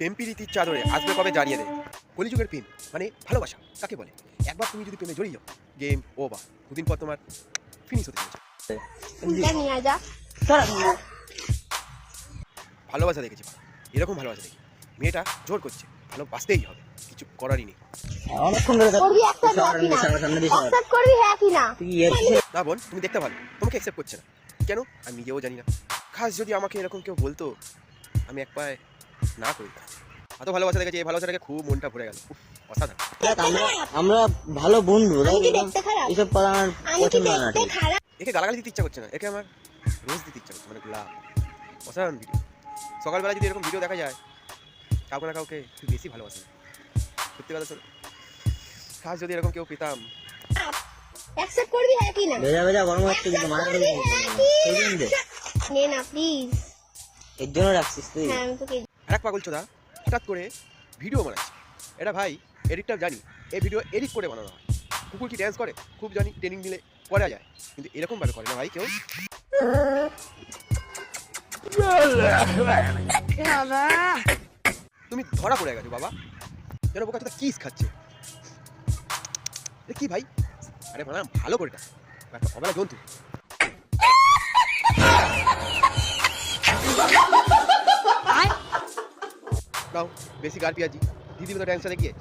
প্রেম প্রীতির চাদরে আসবে কবে জানিয়ে দে। কলিযুগের প্রেম মানে ভালোবাসা কাকে বলে? একবার তুমি যদি প্রেমে জড়িয়ে যাও, গেম ওভার। দুদিন পর তোমার ফিনিশ হতে চলেছে। ভালোবাসা দেখেছি ভালো, এরকম ভালোবাসা দেখি। মেয়েটা জোর করছে, ভালোবাসতেই হবে, কিছু করারই নেই। অনেকক্ষণ ধরে না বোন, তুমি দেখতে ভালো, তোমাকে অ্যাকসেপ্ট করছে না কেন আমি নিজেও জানি না। খাস যদি আমাকে এরকম কেউ বলতো, আমি এক পায়ে না করি। এত ভালোবাসা দেখেছি, এই ভালোবাসা দেখে খুব মনটা ভরে গেল। উফ, অসাধারণ। আমরা ভালো বন্ধু, এইসব কথা আমার পছন্দ না। একে গালাগালি দিতে ইচ্ছা করছে না, একে আমার রোজ দিতে ইচ্ছা করছে, মানে গোলাপ। অসাধারণ ভিডিও। সকালবেলা যদি এরকম ভিডিও দেখা যায়, কাউকে না কাউকে একটু বেশি ভালোবাসে। সত্যি কথা শোনো, খাস যদি এরকম কেউ পেতাম। অ্যাকসেপ্ট করবি হ্যাঁ কি না? ভেজা ভেজা গরম হচ্ছে কিন্তু মারা দেবে নে না প্লিজ। এর জন্য রাখছিস তুই? হ্যাঁ আমি তোকে। আরেক পাগল চোদা হঠাৎ করে ভিডিও বানাচ্ছে। এটা ভাই এডিটটা জানি, এই ভিডিও এডিট করে বানানো হয়। কুকুর কি ড্যান্স করে খুব জানি, ট্রেনিং দিলে করা যায়, কিন্তু এরকম ভাবে করে না ভাই কেউ। তুমি ধরা পড়ে গেছো বাবা, যেন বোকা চোদা কিস খাচ্ছে। কি ভাই? আরে বানা ভালো করে ডাক, একটা অবেলা জন্তু। নাও বেশি গার পিয়াজি দিদি তো ড্যান্সটা দেখিয়ে